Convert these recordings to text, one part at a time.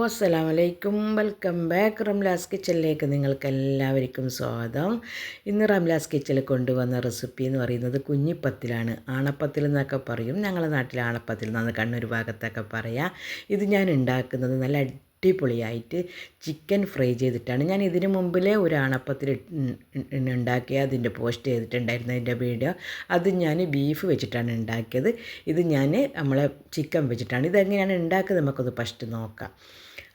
അസ്സലാമലൈക്കും. Welcome back. Ramla's കിച്ചണിലേക്ക് നിങ്ങൾക്ക് എല്ലാവർക്കും സ്വാഗതം. ഇന്ന് റംലാസ് കിച്ചണിൽ കൊണ്ടുവന്ന റെസിപ്പി എന്ന് പറയുന്നത് കുഞ്ഞിപ്പത്തിലാണ്. ആണപ്പത്തിൽ എന്നൊക്കെ പറയും, ഞങ്ങളുടെ നാട്ടിൽ ആണപ്പത്തിൽ എന്നാണ് കണ്ണൂർ ഭാഗത്തൊക്കെ പറയാം. ഇത് ഞാൻ ഉണ്ടാക്കുന്നത് നല്ല അടിപൊളിയായിട്ട് ചിക്കൻ ഫ്രൈ ചെയ്തിട്ടാണ്. ഞാൻ ഇതിന് മുമ്പിലേ ഒരു ആണപ്പത്തിൽ ഉണ്ടാക്കിയ അതിൻ്റെ പോസ്റ്റ് ചെയ്തിട്ടുണ്ടായിരുന്നു അതിൻ്റെ വീഡിയോ. അത് ഞാൻ ബീഫ് വെച്ചിട്ടാണ് ഉണ്ടാക്കിയത്. ഇത് ഞാൻ നമ്മളെ ചിക്കൻ വെച്ചിട്ടാണ്. ഇതെങ്ങനെയാണ് ഉണ്ടാക്കുന്നത് നമുക്കൊന്ന് ഫസ്റ്റ് നോക്കാം.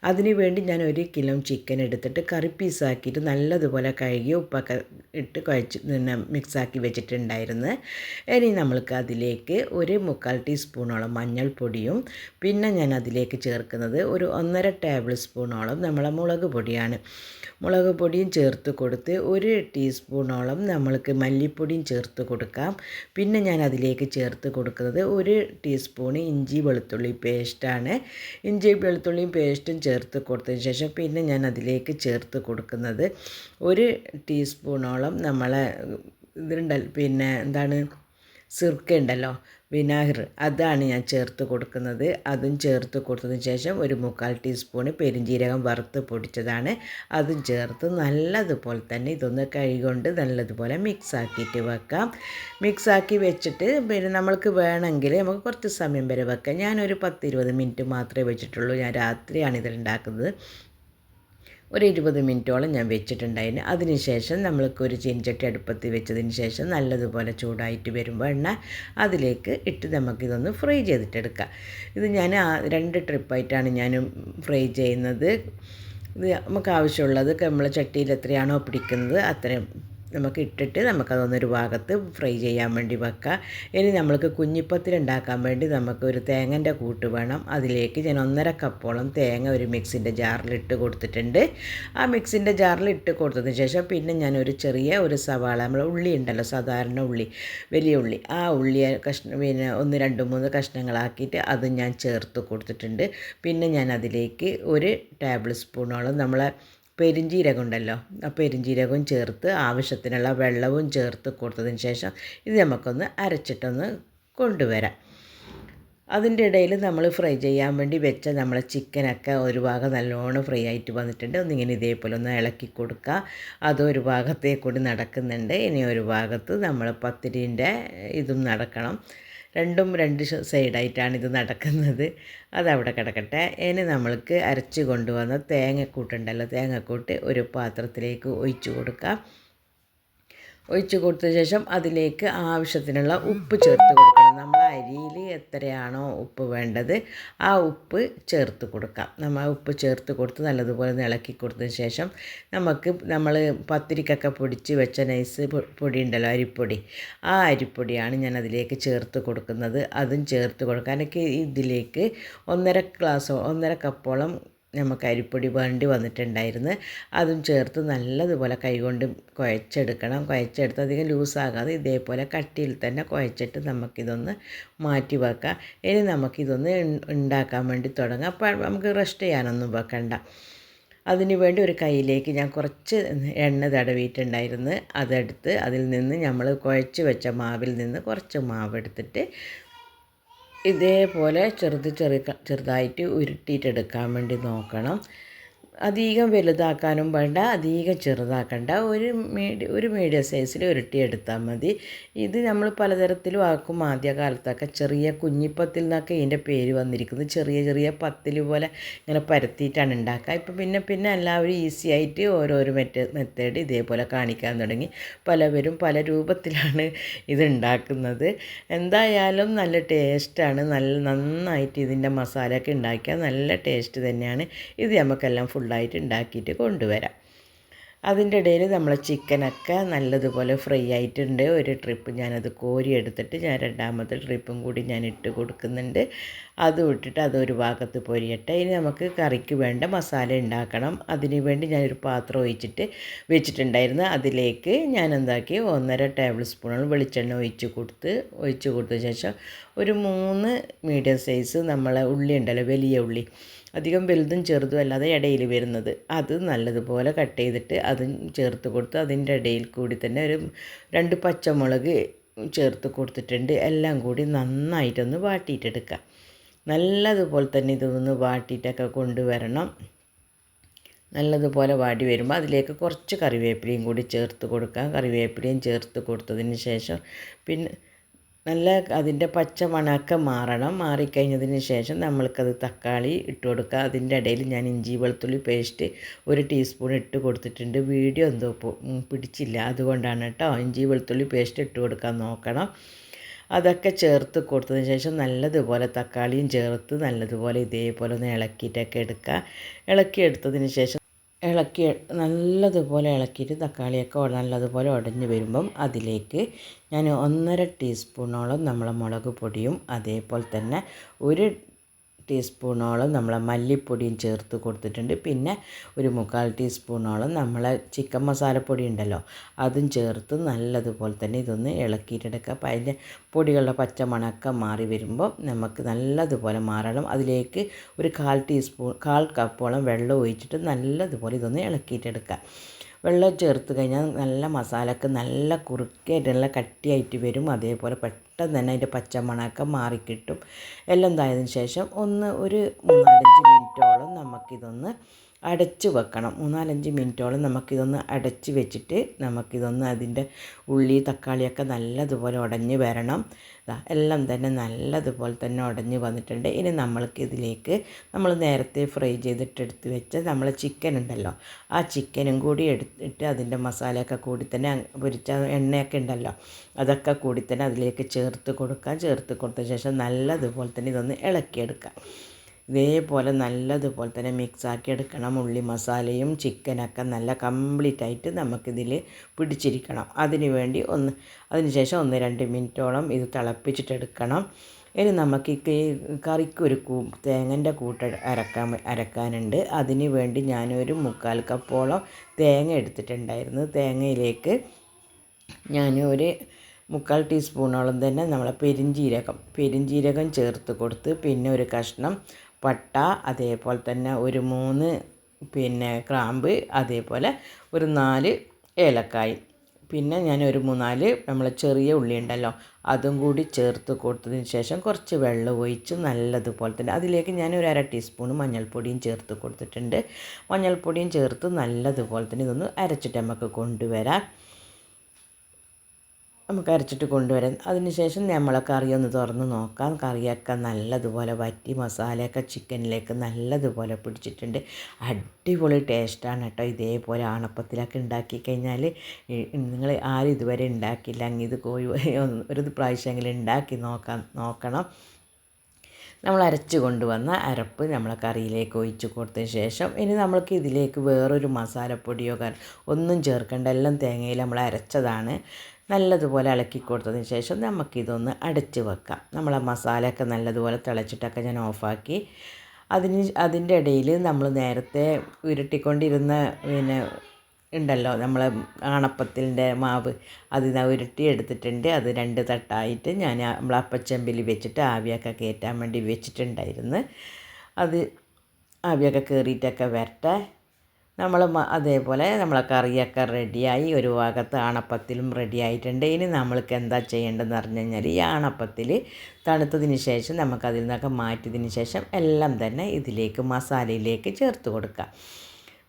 അതിന് വേണ്ടി ഞാൻ 1 കിലോ ചിക്കൻ എടുത്തിട്ട് കറി പീസാക്കിയിട്ട് നല്ലതുപോലെ കഴുകി ഉപ്പൊക്കെ ഇട്ട് കുഴച്ച് മിക്സാക്കി വെച്ചിട്ടുണ്ടായിരുന്നു. ഇനി നമ്മൾക്ക് അതിലേക്ക് 1/4 ടീസ്പൂണോളം മഞ്ഞൾപ്പൊടിയും പിന്നെ ഞാൻ അതിലേക്ക് ചേർക്കുന്നത് ഒരു 1.5 ടേബിൾ സ്പൂണോളം നമ്മളെ മുളക് പൊടിയാണ്. മുളക് പൊടിയും ചേർത്ത് കൊടുത്ത് 1 ടീസ്പൂണോളം നമ്മൾക്ക് മല്ലിപ്പൊടിയും ചേർത്ത് കൊടുക്കാം. പിന്നെ ഞാൻ അതിലേക്ക് ചേർത്ത് കൊടുക്കുന്നത് 1 ടീസ്പൂൺ ഇഞ്ചി വെളുത്തുള്ളി പേസ്റ്റാണ്. ഇഞ്ചി വെളുത്തുള്ളിയും പേസ്റ്റും ചേർത്ത് കൊടുത്തതിന് ശേഷം പിന്നെ ഞാൻ അതിലേക്ക് ചേർത്ത് കൊടുക്കുന്നത് 1 ടീസ്പൂണോളം നമ്മളെ ഇതുണ്ടല്ലോ, പിന്നെ എന്താണ് സിർക്ക ഉണ്ടല്ലോ, വിനാഗിർ, അതാണ് ഞാൻ ചേർത്ത് കൊടുക്കുന്നത്. അതും ചേർത്ത് കൊടുത്തതിന് ശേഷം 1/4 ടീസ്പൂൺ പെരിഞ്ജീരകം വറുത്ത് പൊടിച്ചതാണ്, അതും ചേർത്ത് നല്ലതുപോലെ തന്നെ ഇതൊന്ന് കൈകൊണ്ട് നല്ലതുപോലെ മിക്സാക്കിയിട്ട് വെക്കാം. മിക്സാക്കി വെച്ചിട്ട് പിന്നെ നമ്മൾക്ക് വേണമെങ്കിൽ നമുക്ക് കുറച്ച് സമയം വരെ വെക്കാം. ഞാനൊരു 10-20 മിനിറ്റ് മാത്രമേ വെച്ചിട്ടുള്ളൂ. ഞാൻ രാത്രിയാണ് ഇതിലുണ്ടാക്കുന്നത്. ഒരു 20 മിനിറ്റോളം ഞാൻ വെച്ചിട്ടുണ്ടായിരുന്നു. അതിനുശേഷം നമ്മൾക്ക് ഒരു ചീനച്ചട്ടി അടുപ്പത്ത് വെച്ചതിന് ശേഷം നല്ലതുപോലെ ചൂടായിട്ട് വരുമ്പോൾ എണ്ണ അതിലേക്ക് ഇട്ട് നമുക്കിതൊന്ന് ഫ്രൈ ചെയ്തിട്ടെടുക്കാം. ഇത് ഞാൻ 2 ട്രിപ്പായിട്ടാണ് ഞാൻ ഫ്രൈ ചെയ്യുന്നത്. ഇത് നമുക്ക് ആവശ്യമുള്ളത് നമ്മളെ ചട്ടിയിൽ എത്രയാണോ പിടിക്കുന്നത് അത്രയും നമുക്ക് ഇട്ടിട്ട് നമുക്കതൊന്നൊരു ഭാഗത്ത് ഫ്രൈ ചെയ്യാൻ വേണ്ടി വെക്കാം. ഇനി നമ്മൾക്ക് കുഞ്ഞിപ്പത്തിൽ ഉണ്ടാക്കാൻ വേണ്ടി നമുക്ക് ഒരു തേങ്ങൻ്റെ കൂട്ട് വേണം. അതിലേക്ക് ഞാൻ 1.5 കപ്പോളം തേങ്ങ ഒരു മിക്സിൻ്റെ ജാറിൽ ഇട്ട് കൊടുത്തിട്ടുണ്ട്. ആ മിക്സിൻ്റെ ജാറിൽ ഇട്ട് കൊടുത്തതിന് ശേഷം പിന്നെ ഞാൻ ഒരു സവാള, നമ്മൾ ഉള്ളി ഉണ്ടല്ലോ, സാധാരണ ഉള്ളി, വലിയ ഉള്ളി, ആ ഉള്ളിയെ പിന്നെ 1, 2, 3 കഷ്ണങ്ങളാക്കിയിട്ട് അതും ഞാൻ ചേർത്ത് കൊടുത്തിട്ടുണ്ട്. പിന്നെ ഞാൻ അതിലേക്ക് 1 ടേബിൾ സ്പൂണോളം നമ്മളെ പെരിഞ്ജീരകം ഉണ്ടല്ലോ, ആ പെരിഞ്ജീരകവും ചേർത്ത് ആവശ്യത്തിനുള്ള വെള്ളവും ചേർത്ത് കൊടുത്തതിന് ശേഷം ഇത് നമുക്കൊന്ന് അരച്ചിട്ടൊന്ന് കൊണ്ടുവരാം. അതിൻ്റെ ഇടയിൽ നമ്മൾ ഫ്രൈ ചെയ്യാൻ വേണ്ടി വെച്ച നമ്മളെ ചിക്കനൊക്കെ ഒരു ഭാഗം നല്ലോണം ഫ്രൈ ആയിട്ട് വന്നിട്ടുണ്ട്. ഒന്നിങ്ങനെ ഇതേപോലെ ഒന്ന് ഇളക്കി കൊടുക്കുക. അതൊരു ഭാഗത്തേക്കൂടി നടക്കുന്നുണ്ട്. ഇനി ഒരു ഭാഗത്ത് നമ്മൾ പത്തിരീൻ്റെ ഇതും നടക്കണം. രണ്ടും 2 സൈഡായിട്ടാണ് ഇത് നടക്കുന്നത്. അതവിടെ കിടക്കട്ടെ. ഇനി നമ്മൾക്ക് അരച്ച് കൊണ്ടുവന്ന തേങ്ങക്കൂട്ടുണ്ടല്ലോ, തേങ്ങക്കൂട്ട് ഒരു പാത്രത്തിലേക്ക് ഒഴിച്ച് കൊടുക്കാം. ഒഴിച്ച് കൊടുത്ത ശേഷം അതിലേക്ക് ആവശ്യത്തിനുള്ള ഉപ്പ് ചേർത്ത് കൊടുക്കണം. നമ്മൾ അരിയിൽ എത്രയാണോ ഉപ്പ് വേണ്ടത് ആ ഉപ്പ് ചേർത്ത് കൊടുക്കാം. നമ്മൾ ആ ഉപ്പ് ചേർത്ത് കൊടുത്ത് നല്ലതുപോലെ ഇളക്കി കൊടുത്തതിന് ശേഷം നമ്മൾ പത്തിരിക്കൊക്കെ പൊടിച്ച് വെച്ച നൈസ് പൊടി ഉണ്ടല്ലോ, അരിപ്പൊടി, ആ അരിപ്പൊടിയാണ് ഞാൻ അതിലേക്ക് ചേർത്ത് കൊടുക്കുന്നത്. അതും ചേർത്ത് കൊടുക്കാം. എനിക്ക് ഇതിലേക്ക് 1.5 കപ്പോളം നമുക്ക് അരിപ്പൊടി വേണ്ടി വന്നിട്ടുണ്ടായിരുന്നു. അതും ചേർത്ത് നല്ലതുപോലെ കൈകൊണ്ട് കുഴച്ചെടുക്കണം. കുഴച്ചെടുത്ത് അധികം ലൂസാകാതെ ഇതേപോലെ കട്ടിയിൽ തന്നെ കുഴച്ചിട്ട് നമുക്കിതൊന്ന് മാറ്റി വെക്കാം. ഇനി നമുക്കിതൊന്ന് ഉണ്ടാക്കാൻ വേണ്ടി തുടങ്ങാം. അപ്പോൾ നമുക്ക് റെസ്റ്റ് ചെയ്യാനൊന്നും വെക്കണ്ട. അതിന് വേണ്ടി ഒരു കയ്യിലേക്ക് ഞാൻ കുറച്ച് എണ്ണ തടവിയിട്ടുണ്ടായിരുന്നു. അതെടുത്ത് അതിൽ നിന്ന് നമ്മൾ കുഴച്ച് വെച്ച മാവിൽ നിന്ന് കുറച്ച് മാവ് എടുത്തിട്ട് ഇതേപോലെ ചെറുതായിട്ട് ഉരുട്ടിയിട്ടെടുക്കാൻ വേണ്ടി നോക്കണം. അധികം വലുതാക്കാനും വേണ്ട, അധികം ചെറുതാക്കണ്ട. ഒരു മീഡിയം സൈസിൽ ഉരുട്ടിയെടുത്താൽ മതി. ഇത് നമ്മൾ പലതരത്തിലും ആക്കും. ആദ്യകാലത്തൊക്കെ ചെറിയ കുഞ്ഞിപ്പത്തിൽ നിന്നൊക്കെ ഇതിൻ്റെ പേര് വന്നിരിക്കുന്നത്. ചെറിയ പത്തിൽ പോലെ ഇങ്ങനെ പരത്തിയിട്ടാണ് ഉണ്ടാക്കുക. ഇപ്പം പിന്നെ എല്ലാവരും ഈസി ആയിട്ട് ഓരോരോ മെത്തേഡ് ഇതേപോലെ കാണിക്കാൻ തുടങ്ങി. പലവരും പല രൂപത്തിലാണ് ഇത് ഉണ്ടാക്കുന്നത്. എന്തായാലും നല്ല ടേസ്റ്റാണ്. നന്നായിട്ട് ഇതിൻ്റെ മസാലയൊക്കെ ഉണ്ടാക്കിയാൽ നല്ല ടേസ്റ്റ് തന്നെയാണ്. ഇത് നമുക്കെല്ലാം ഫുള്ളായിട്ട് ഉണ്ടാക്കിയിട്ട് കൊണ്ടുവരാം. അതിൻ്റെ ഇടയിൽ നമ്മളെ ചിക്കനൊക്കെ നല്ലതുപോലെ ഫ്രൈ ആയിട്ടുണ്ട്. ഒരു ട്രിപ്പ് ഞാനത് കോരി എടുത്തിട്ട് ഞാൻ 2ാമത്തെ ട്രിപ്പും കൂടി ഞാൻ ഇട്ട് കൊടുക്കുന്നുണ്ട്. അതും ഇട്ടിട്ട് അതൊരു ഭാഗത്ത് പൊരിയട്ടെ. ഇനി നമുക്ക് കറിക്ക് വേണ്ട മസാല ഉണ്ടാക്കണം. അതിന് വേണ്ടി ഞാനൊരു പാത്രം വെച്ചിട്ടുണ്ടായിരുന്നു. അതിലേക്ക് ഞാൻ 1.5 ടേബിൾ സ്പൂണോളം വെളിച്ചെണ്ണ ഒഴിച്ച് കൊടുത്ത ശേഷം ഒരു 3 മീഡിയം സൈസ് നമ്മളെ ഉള്ളി ഉണ്ടല്ലോ, വലിയ ഉള്ളി, അധികം വലുതും ചെറുതും അല്ലാതെ ഇടയിൽ വരുന്നത്, അത് നല്ലതുപോലെ കട്ട് ചെയ്തിട്ട് അതും ചേർത്ത് കൊടുത്ത് അതിൻ്റെ ഇടയിൽ കൂടി തന്നെ ഒരു 2 പച്ചമുളക് ചേർത്ത് കൊടുത്തിട്ടുണ്ട്. എല്ലാം കൂടി നന്നായിട്ടൊന്ന് വാട്ടിയിട്ടെടുക്കാം. നല്ലതുപോലെ തന്നെ ഇതൊന്ന് വാട്ടിയിട്ടൊക്കെ കൊണ്ടുവരണം. നല്ലതുപോലെ വാടി വരുമ്പോൾ അതിലേക്ക് കുറച്ച് കറിവേപ്പിലയും കൂടി ചേർത്ത് കൊടുക്കാം. കറിവേപ്പിലയും ചേർത്ത് കൊടുത്തതിന് ശേഷം പിന്നെ നല്ല അതിൻ്റെ പച്ച മണമൊക്കെ മാറണം. മാറിക്കഴിഞ്ഞതിന് ശേഷം നമ്മൾക്കത് തക്കാളി ഇട്ട് കൊടുക്കുക. അതിൻ്റെ ഇടയിൽ ഞാൻ ഇഞ്ചി വെളുത്തുള്ളി പേസ്റ്റ് 1 ടീസ്പൂൺ ഇട്ട് കൊടുത്തിട്ടുണ്ട്. വീഡിയോ എന്തോ പിടിച്ചില്ല, അതുകൊണ്ടാണ് കേട്ടോ. ഇഞ്ചി വെളുത്തുള്ളി പേസ്റ്റ് ഇട്ട് കൊടുക്കാൻ നോക്കണം. അതൊക്കെ ചേർത്ത് കൊടുത്തതിന് ശേഷം നല്ലതുപോലെ തക്കാളിയും ചേർത്ത് നല്ലതുപോലെ ഇതേപോലെ ഒന്ന് ഇളക്കിയിട്ടൊക്കെ എടുക്കുക. ഇളക്കിയെടുത്തതിന് ശേഷം നല്ലതുപോലെ ഇളക്കിയിട്ട് തക്കാളിയൊക്കെ നല്ലതുപോലെ ഉടഞ്ഞ് വരുമ്പം അതിലേക്ക് ഞാൻ 1.5 ടീസ്പൂണോളം നമ്മളെ മുളക് പൊടിയും അതേപോലെ തന്നെ 1 ടീസ്പൂണോളം നമ്മളെ മല്ലിപ്പൊടിയും ചേർത്ത് കൊടുത്തിട്ടുണ്ട്. പിന്നെ 1/4 ടീസ്പൂണോളം നമ്മളെ ചിക്കൻ മസാലപ്പൊടി ഉണ്ടല്ലോ, അതും ചേർത്ത് നല്ലതുപോലെ തന്നെ ഇതൊന്ന് ഇളക്കിയിട്ടെടുക്കുക. അപ്പോൾ അതിൻ്റെ പൊടികളുടെ പച്ചമണക്കം മാറി വരുമ്പോൾ നമുക്ക് നല്ലതുപോലെ മാറണം. അതിലേക്ക് 1/4 കപ്പോളം വെള്ളം ഒഴിച്ചിട്ട് നല്ലതുപോലെ ഇതൊന്ന് ഇളക്കിയിട്ടെടുക്കുക. വെള്ളം ചേർത്ത് കഴിഞ്ഞാൽ നല്ല മസാലക്ക് നല്ല കുറുക്കായിട്ട് നല്ല കട്ടിയായിട്ട് വരും. അതേപോലെ പെട്ടെന്ന് തന്നെ അതിൻ്റെ പച്ചമണമൊക്കെ മാറിക്കിട്ടും. എല്ലാം ഇതായതിനു ശേഷം ഒരു 3-4 മിനിറ്റോളം നമുക്കിതൊന്ന് അടച്ച് വെക്കണം. 3-5 മിനിറ്റോളം നമുക്കിതൊന്ന് അടച്ച് വെച്ചിട്ട് നമുക്കിതൊന്ന് അതിൻ്റെ ഉള്ളി തക്കാളിയൊക്കെ നല്ലതുപോലെ ഉടഞ്ഞ് വരണം. എല്ലാം തന്നെ നല്ലതുപോലെ തന്നെ ഉടഞ്ഞ് വന്നിട്ടുണ്ട്. ഇനി നമ്മൾക്ക് ഇതിലേക്ക് നമ്മൾ നേരത്തെ ഫ്രൈ ചെയ്തിട്ടെടുത്ത് വെച്ച നമ്മളെ ചിക്കൻ ഉണ്ടല്ലോ, ആ ചിക്കനും കൂടി എടുത്തിട്ട് അതിൻ്റെ മസാലയൊക്കെ കൂടി തന്നെ പൊരിച്ച എണ്ണയൊക്കെ ഉണ്ടല്ലോ അതൊക്കെ കൂടി തന്നെ അതിലേക്ക് ചേർത്ത് കൊടുക്കുക. ചേർത്ത് കൊടുത്ത ശേഷം നല്ലതുപോലെ തന്നെ ഇതൊന്ന് ഇളക്കിയെടുക്കുക. ഇതേപോലെ നല്ലതുപോലെ തന്നെ മിക്സാക്കി എടുക്കണം. ഉള്ളി മസാലയും ചിക്കനൊക്കെ നല്ല കംപ്ലീറ്റായിട്ട് നമുക്കിതിൽ പിടിച്ചിരിക്കണം. അതിന് വേണ്ടി അതിന് ശേഷം 1-2 മിനിറ്റോളം ഇത് തിളപ്പിച്ചിട്ടെടുക്കണം. ഇനി നമുക്ക് ഈ കറിക്കൊരു തേങ്ങൻ്റെ കൂട്ട് അരക്കാനുണ്ട്. അതിന് വേണ്ടി ഞാനൊരു 1/4 കപ്പോളം തേങ്ങ എടുത്തിട്ടുണ്ടായിരുന്നു. തേങ്ങയിലേക്ക് ഞാൻ 1/4 ടീസ്പൂണോളം തന്നെ നമ്മളെ പെരിഞ്ജീരകം ചേർത്ത് കൊടുത്ത് പിന്നെ ഒരു കഷ്ണം പട്ട, അതേപോലെ തന്നെ 3 ഗ്രാമ്പ്, അതേപോലെ 4 ഏലക്കായ്, പിന്നെ ഞാൻ 3-4 നമ്മളെ ചെറിയ ഉള്ളി ഉണ്ടല്ലോ അതും കൂടി ചേർത്ത് കൊടുത്തതിന് ശേഷം കുറച്ച് വെള്ളം ഒഴിച്ച് നല്ലതുപോലെ തന്നെ അതിലേക്ക് ഞാൻ 1/2 ടീസ്പൂൺ മഞ്ഞൾപ്പൊടിയും ചേർത്ത് കൊടുത്തിട്ടുണ്ട്. മഞ്ഞൾപ്പൊടിയും ചേർത്ത് നല്ലതുപോലെ തന്നെ ഇതൊന്ന് അരച്ചിട്ട് നമുക്ക് അരച്ചിട്ട് കൊണ്ടുവരാം. അതിനുശേഷം നമ്മളെ കറി ഒന്ന് തുറന്ന് നോക്കാം. കറിയൊക്കെ നല്ലതുപോലെ വറ്റി മസാലയൊക്കെ ചിക്കനിലേക്ക് നല്ലതുപോലെ പിടിച്ചിട്ടുണ്ട്. അടിപൊളി ടേസ്റ്റാണ് കേട്ടോ. ഇതേപോലെ ആണപ്പത്തിലൊക്കെ ഉണ്ടാക്കി കഴിഞ്ഞാൽ നിങ്ങൾ ആരും ഇതുവരെ ഉണ്ടാക്കിയില്ല എങ്കിൽ ഇത് ഒരു പ്രാവശ്യമെങ്കിലും ഉണ്ടാക്കി നോക്കണം. നമ്മൾ അരച്ച് കൊണ്ടുവന്ന അരപ്പ് നമ്മളെ കറിയിലേക്ക് ഒഴിച്ച് കൊടുത്തതിന് ശേഷം ഇനി നമ്മൾക്ക് ഇതിലേക്ക് വേറൊരു മസാലപ്പൊടിയോ ഒന്നും ചേർക്കേണ്ട. എല്ലാം തേങ്ങയിൽ നമ്മൾ അരച്ചതാണ്. നല്ലതുപോലെ ഇളക്കി കൊടുത്തതിന് ശേഷം നമുക്കിതൊന്ന് അടച്ച് വെക്കാം. നമ്മളെ മസാലയൊക്കെ നല്ലതുപോലെ തിളച്ചിട്ടൊക്കെ ഞാൻ ഓഫാക്കി. അതിൻ്റെ ഇടയിൽ നമ്മൾ നേരത്തെ ഉരുട്ടിക്കൊണ്ടിരുന്ന ഉണ്ടല്ലോ നമ്മളെ ആണപ്പത്തിൻ്റെ മാവ്, അതിന് ഉരുട്ടി എടുത്തിട്ടുണ്ട്. അത് 2 തട്ടായിട്ട് ഞാൻ നമ്മൾ അപ്പച്ചെമ്പിൽ വെച്ചിട്ട് ആവിയൊക്കെ കയറ്റാൻ വേണ്ടി വെച്ചിട്ടുണ്ടായിരുന്നു. അത് ആവിയൊക്കെ കയറിയിട്ടൊക്കെ വരട്ടെ. അതേപോലെ നമ്മളെ കറിയൊക്കെ റെഡിയായി. ഒരു ഭാഗത്ത് ആണപ്പത്തിലും റെഡി ആയിട്ടുണ്ട്. ഇനി നമ്മൾക്ക് എന്താ ചെയ്യേണ്ടതെന്ന് പറഞ്ഞു കഴിഞ്ഞാൽ ഈ ആണപ്പത്തിൽ തണുത്തതിന് ശേഷം നമുക്കതിൽ നിന്നൊക്കെ മാറ്റിയതിന് ശേഷം എല്ലാം തന്നെ ഇതിലേക്ക് മസാലയിലേക്ക് ചേർത്ത് കൊടുക്കുക.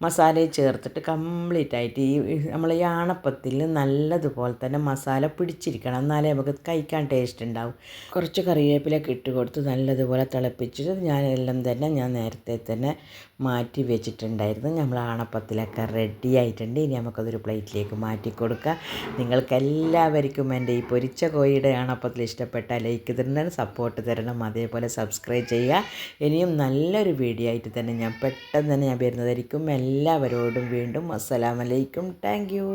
മസാല ചേർത്തിട്ട് കംപ്ലീറ്റായിട്ട് നമ്മൾ ഈ ആണപ്പത്തിൽ നല്ലതുപോലെ തന്നെ മസാല പിടിച്ചിരിക്കണം. എന്നാലേ നമുക്ക് കഴിക്കാൻ ടേസ്റ്റ് ഉണ്ടാവും. കുറച്ച് കറിവേപ്പിലൊക്കെ ഇട്ട് കൊടുത്ത് നല്ലതുപോലെ തിളപ്പിച്ചിട്ട് ഞാൻ നേരത്തെ തന്നെ മാറ്റി വെച്ചിട്ടുണ്ടായിരുന്നു. നമ്മൾ ആണപ്പത്തിലൊക്കെ റെഡി ആയിട്ടുണ്ട്. ഇനി നമുക്കതൊരു പ്ലേറ്റിലേക്ക് മാറ്റി കൊടുക്കുക. നിങ്ങൾക്കെല്ലാവർക്കും എൻ്റെ ഈ പൊരിച്ച കോഴിയുടെ ആണപ്പത്തിൽ ഇഷ്ടപ്പെട്ട ലൈക്ക് തരണം, സപ്പോർട്ട് തരണം, അതേപോലെ സബ്സ്ക്രൈബ് ചെയ്യുക. ഇനിയും നല്ലൊരു വീഡിയോ ആയിട്ട് തന്നെ ഞാൻ പെട്ടെന്ന് തന്നെ വരുന്നതായിരിക്കും. എല്ലാവരോടും വീണ്ടും അസ്സലാമു അലൈക്കും. Thank you.